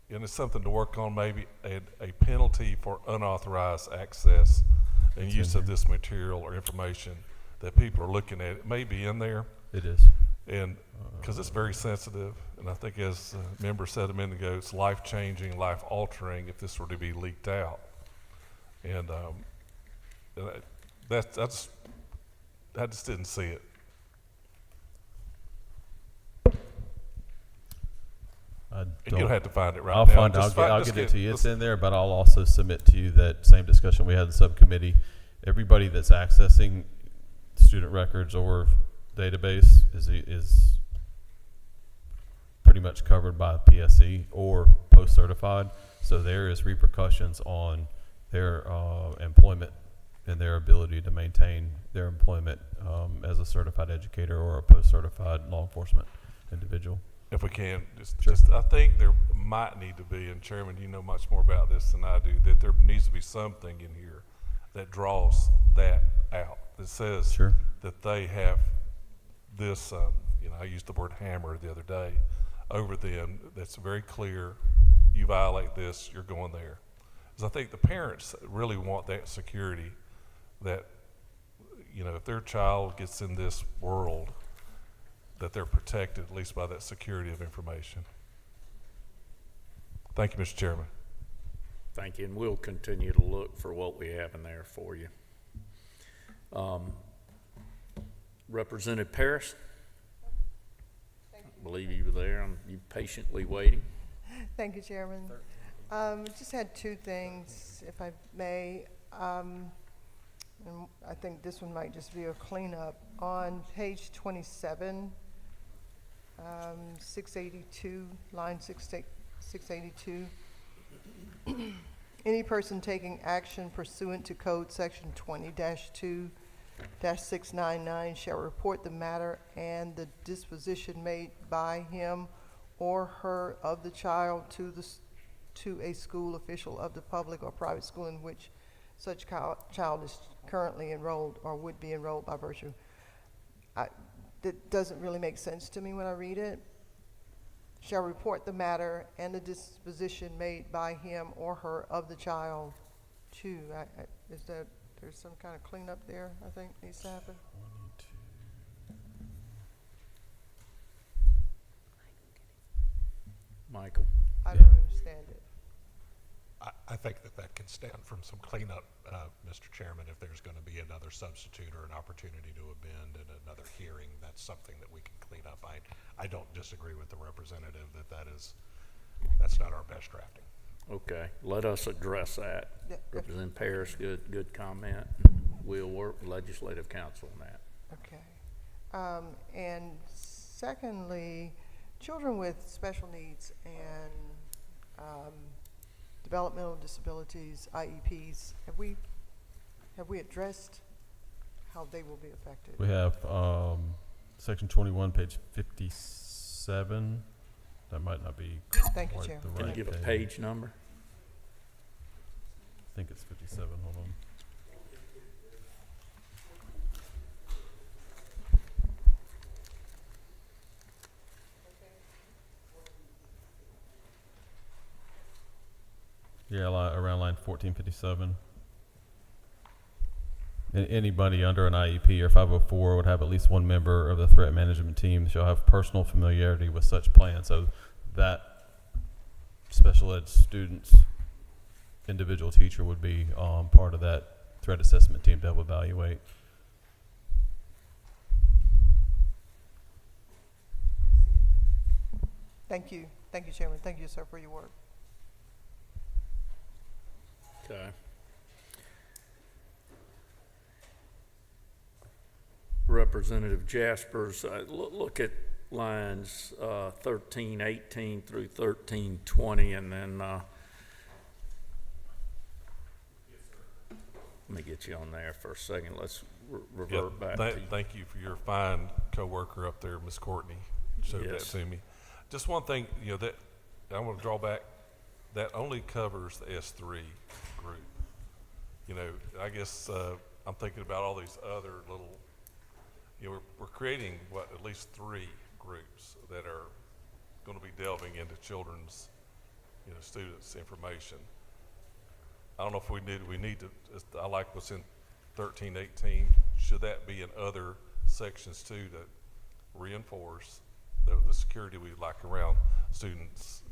and it's something to work on, maybe a penalty for unauthorized access and use of this material or information that people are looking at. It may be in there. It is. And because it's very sensitive, and I think as a member said a minute ago, it's life-changing, life-altering if this were to be leaked out. And I just didn't see it. And you'll have to find it right now. I'll get it to you. It's in there, but I'll also submit to you that same discussion we had in the subcommittee. Everybody that's accessing student records or database is pretty much covered by PSE or post-certified. So there is repercussions on their employment and their ability to maintain their employment as a certified educator or a post-certified law enforcement individual. If we can, just I think there might need to be, and Chairman, you know much more about this than I do, that there needs to be something in here that draws that out, that says Sure. that they have this, I used the word hammer the other day, over them, that's very clear, you violate this, you're going there. Because I think the parents really want that security that, if their child gets in this world, that they're protected at least by that security of information. Thank you, Mr. Chairman. Thank you, and we'll continue to look for what we have in there for you. Representative Paris, I believe you were there. You patiently waiting. Thank you, Chairman. Just had two things, if I may. And I think this one might just be a cleanup. On page 27, 682, line 682, any person taking action pursuant to Code Section 20-2-699 shall report the matter and the disposition made by him or her of the child to a school official of the public or private school in which such child is currently enrolled or would be enrolled by virtue. That doesn't really make sense to me when I read it. Shall report the matter and the disposition made by him or her of the child to. There's some kind of cleanup there, I think, needs to happen. Michael. I don't understand it. I think that can stand from some cleanup, Mr. Chairman. If there's going to be another substitute or an opportunity to amend and another hearing, that's something that we can clean up. I don't disagree with the representative that's not our best drafting. Okay, let us address that. Yeah. Representative Paris, good comment. We'll work with Legislative Council on that. Okay. And secondly, children with special needs and developmental disabilities, IEPs, have we addressed how they will be affected? We have section 21, page 57. That might not be Thank you, quite Chair. the right Can you give a page number? I think it's 57. Hold on. Yeah, around line 1457. Anybody under an IEP or 504 would have at least one member of the threat management team shall have personal familiarity with such plans. So that special ed student's individual teacher would be part of that threat assessment team that would evaluate. Thank you. Thank you, Chairman. Thank you, sir, for your work. Okay. Representative Jaspers, look at lines 1318 through 1320, and then let me get you on there for a second. Let's revert back to you. Thank you for your fine coworker up there, Miss Courtney, showed that Yes. to me. Just one thing, that I want to draw back, that only covers the S3 group. I guess I'm thinking about all these other little, we're creating at least 3 groups that are going to be delving into children's, students' information. I don't know if we need to, I like what's in 1318. Should that be in other sections too, to reinforce the security we like around students'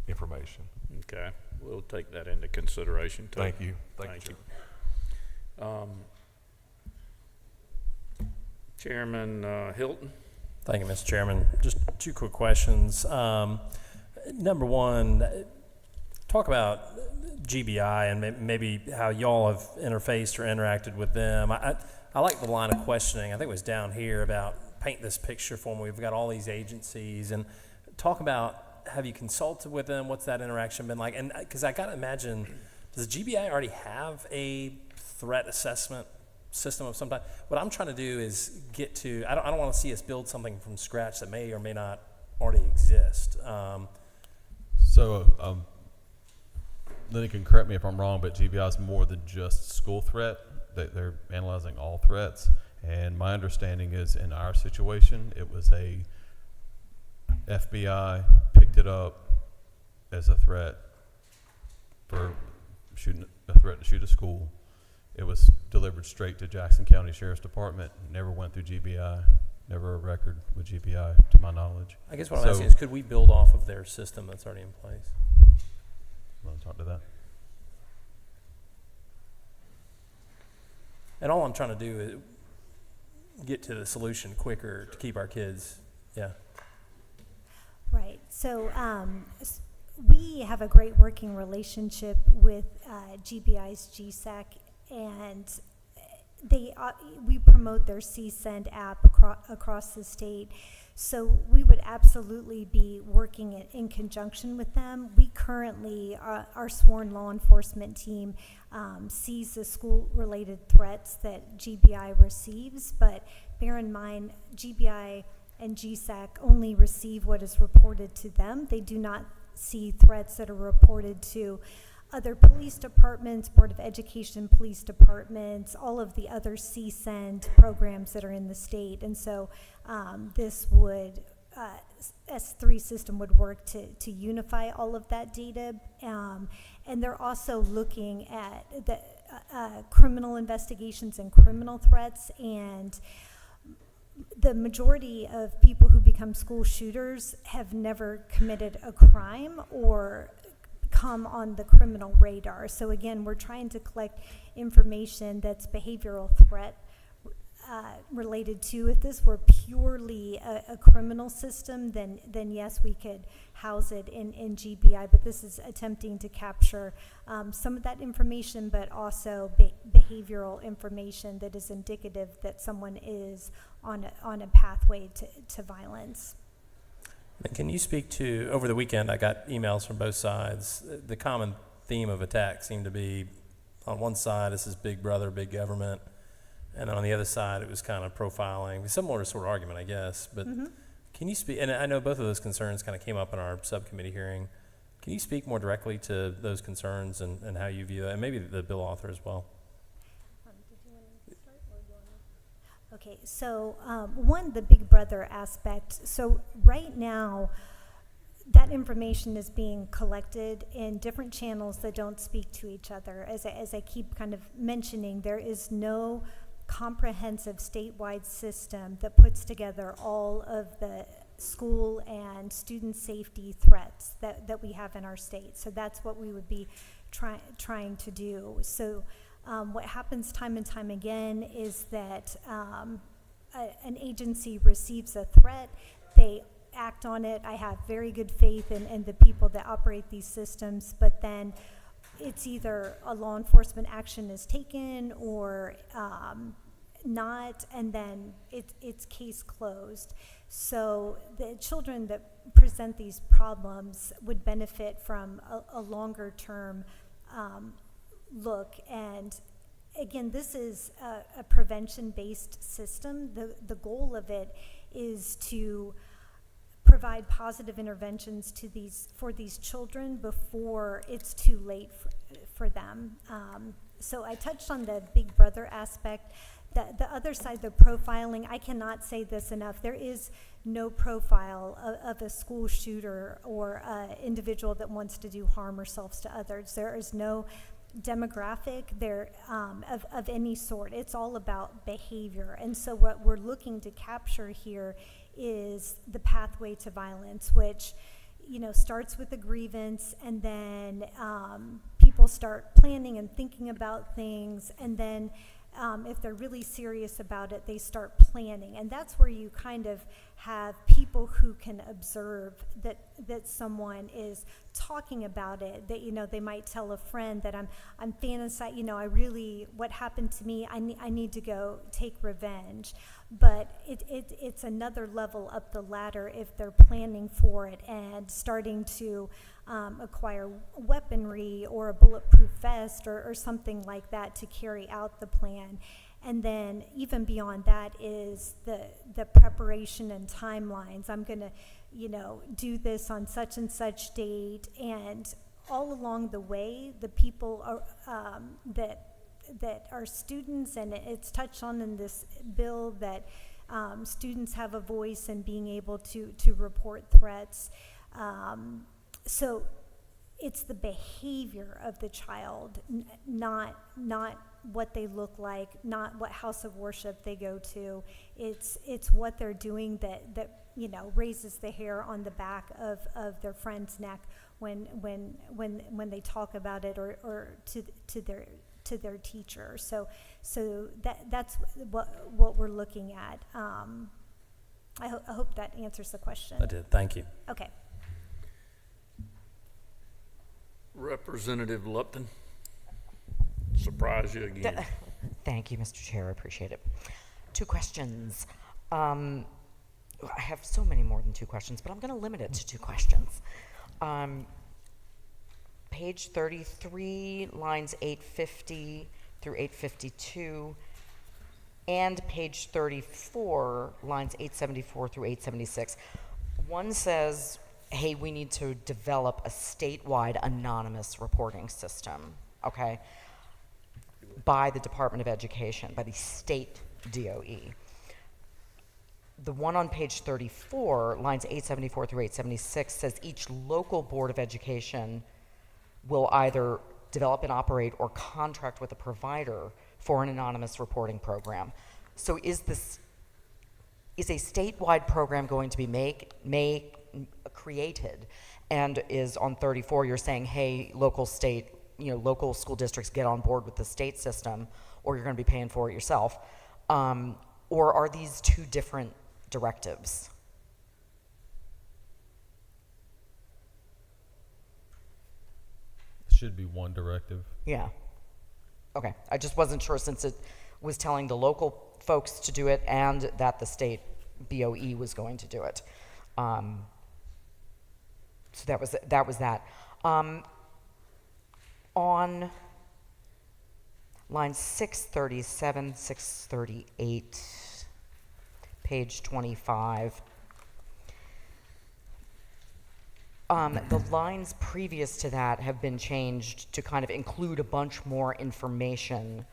information? Okay, we'll take that into consideration too. Thank you. Thank you. Chairman Hilton. Thank you, Mr. Chairman. Just 2 quick questions. Number one, talk about GBI and maybe how y'all have interfaced or interacted with them. I like the line of questioning. I think it was down here about paint this picture for me. We've got all these agencies, and talk about, have you consulted with them? What's that interaction been like? And because I got to imagine, does GBI already have a threat assessment system of some type? What I'm trying to do is get to, I don't want to see us build something from scratch that may or may not already exist. Then you can correct me if I'm wrong, but GBI is more than just school threat. They're analyzing all threats. And my understanding is in our situation, it was a FBI picked it up as a threat for a threat to shoot a school. It was delivered straight to Jackson County Sheriff's Department. Never went through GBI. Never a record with GBI, to my knowledge. I guess what I'm asking is, could we build off of their system that's already in place? Want to talk to that? And all I'm trying to do is get to the solution quicker to keep our kids, yeah. Right. So we have a great working relationship with GBI's GSAC, and we promote their CSend app across the state. So we would absolutely be working in conjunction with them. We currently, our sworn law enforcement team sees the school-related threats that GBI receives, but bear in mind, GBI and GSAC only receive what is reported to them. They do not see threats that are reported to other police departments, Board of Education police departments, all of the other CSend programs that are in the state. And so this would, S3 system would work to unify all of that data. And they're also looking at the criminal investigations and criminal threats. And the majority of people who become school shooters have never committed a crime or come on the criminal radar. So again, we're trying to collect information that's behavioral threat related to. If this were purely a criminal system, then yes, we could house it in GBI, but this is attempting to capture some of that information, but also behavioral information that is indicative that someone is on a pathway to violence. And can you speak to, over the weekend I got emails from both sides, the common theme of attack seemed to be, on one side this is big brother, big government, and on the other side it was kind of profiling, similar sort of argument I guess, but can you speak, and I know both of those concerns kind of came up in our subcommittee hearing, can you speak more directly to those concerns and how you view that, and maybe the bill author as well? Okay, so one, the big brother aspect. So right now, that information is being collected in different channels that don't speak to each other. As I keep kind of mentioning, there is no comprehensive statewide system that puts together all of the school and student safety threats that we have in our state. So that's what we would be trying to do. So what happens time and time again is that an agency receives a threat, they act on it. I have very good faith in the people that operate these systems, but then it's either a law enforcement action is taken or not, and then it's case closed. So the children that present these problems would benefit from a longer term look. And again, this is a prevention-based system. The goal of it is to provide positive interventions for these children before it's too late for them. So I touched on the Big Brother aspect. The other side, the profiling, I cannot say this enough. There is no profile of a school shooter or an individual that wants to do harm ourselves to others. There is no demographic there of any sort. It's all about behavior. And so what we're looking to capture here is the pathway to violence, which starts with a grievance, and then people start planning and thinking about things, and then if they're really serious about it, they start planning. And that's where you kind of have people who can observe that someone is talking about it, that they might tell a friend that I'm fantasizing, what happened to me, I need to go take revenge. But it's another level up the ladder if they're planning for it and starting to acquire weaponry or a bulletproof vest or something like that to carry out the plan. And then even beyond that is the preparation and timelines. I'm going to, do this on such and such date. And all along the way, the people are, that are students, and it's touched on in this bill that students have a voice in being able to report threats. So it's the behavior of the child, not what they look like, not what house of worship they go to. It's what they're doing that raises the hair on the back of their friend's neck when they talk about it or to their teacher. So that's what we're looking at. I hope that answers the question. I did. Thank you. Okay. Representative Lupton, surprise you again. Thank you, Mr. Chair. I appreciate it. 2 questions. I have so many more than 2 questions, but I'm going to limit it to 2 questions. Page 33, lines 850 through 852, and page 34, lines 874 through 876. One says, hey, we need to develop a statewide anonymous reporting system, okay, by the Department of Education, by the state DOE. The one on page 34, lines 874 through 876, says each local board of education will either develop and operate or contract with a provider for an anonymous reporting program. So is a statewide program going to be created? And is on 34, you're saying, hey, local school districts get on board with the state system, or you're going to be paying for it yourself? Or are these 2 different directives? Should be one directive. Yeah. Okay. I just wasn't sure, since it was telling the local folks to do it and that the state BOE was going to do it. So that was that. On line 637, 638, page 25, the lines previous to that have been changed to kind of include a bunch more information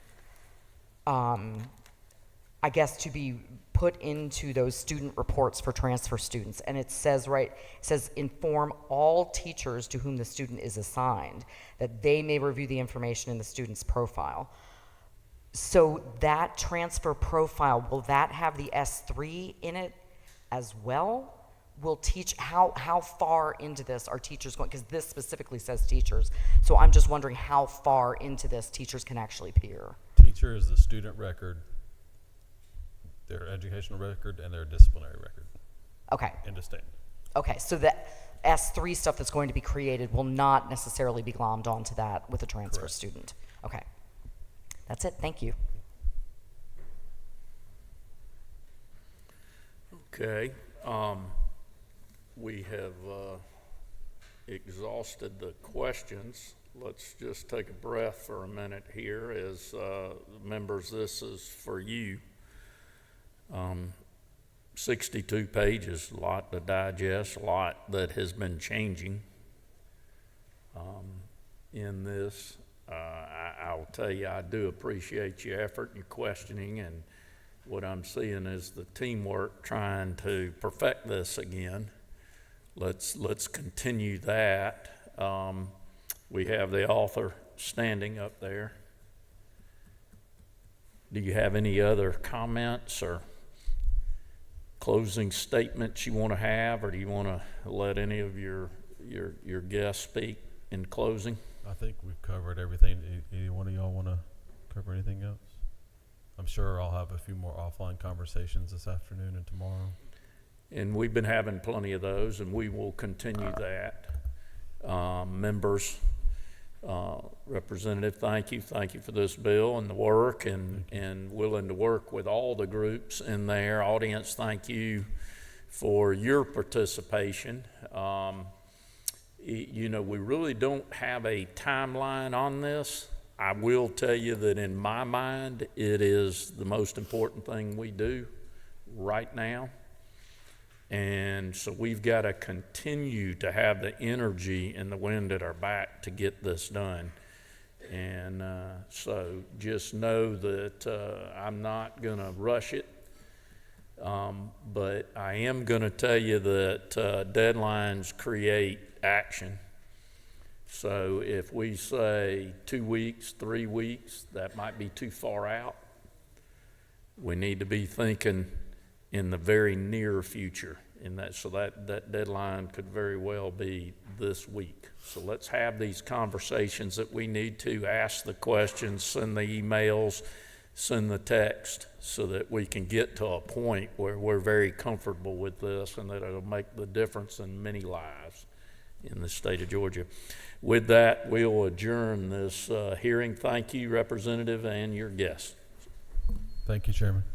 I guess, to be put into those student reports for transfer students. And it says, inform all teachers to whom the student is assigned that they may review the information in the student's profile. So that transfer profile, will that have the S3 in it as well? Will teach, how far into this are teachers going? Because this specifically says teachers. So I'm just wondering how far into this teachers can actually peer. Teacher is the student record, their educational record, and their disciplinary record. Okay. Indistinct. Okay, so the S3 stuff that's going to be created will not necessarily be glommed onto that with a transfer Correct. student. Okay. That's it. Thank you. Okay. We have exhausted the questions. Let's just take a breath for a minute here. As members, this is for you. 62 pages, a lot to digest, a lot that has been changing in this. I'll tell you, I do appreciate your effort and your questioning, and what I'm seeing is the teamwork trying to perfect this again. Let's continue that. We have the author standing up there. Do you have any other comments or closing statements you want to have, or do you want to let any of your guests speak in closing? I think we've covered everything. Either one of y'all want to cover anything else? I'm sure I'll have a few more offline conversations this afternoon and tomorrow. And we've been having plenty of those, and we will continue that. Members, Representative, thank you for this bill and the work, and willing to work with all the groups in there. Audience, thank you for your participation. You know, we really don't have a timeline on this. I will tell you that in my mind, it is the most important thing we do right now. And so we've got to continue to have the energy and the wind at our back to get this done. And so just know that I'm not going to rush it, but I am going to tell you that deadlines create action. So if we say 2 weeks, 3 weeks, that might be too far out. We need to be thinking in the very near future, so that deadline could very well be this week. So let's have these conversations that we need to, ask the questions, send the emails, send the text, so that we can get to a point where we're very comfortable with this and that it'll make the difference in many lives in the state of Georgia. With that, we'll adjourn this hearing. Thank you, Representative, and your guests. Thank you, Chairman.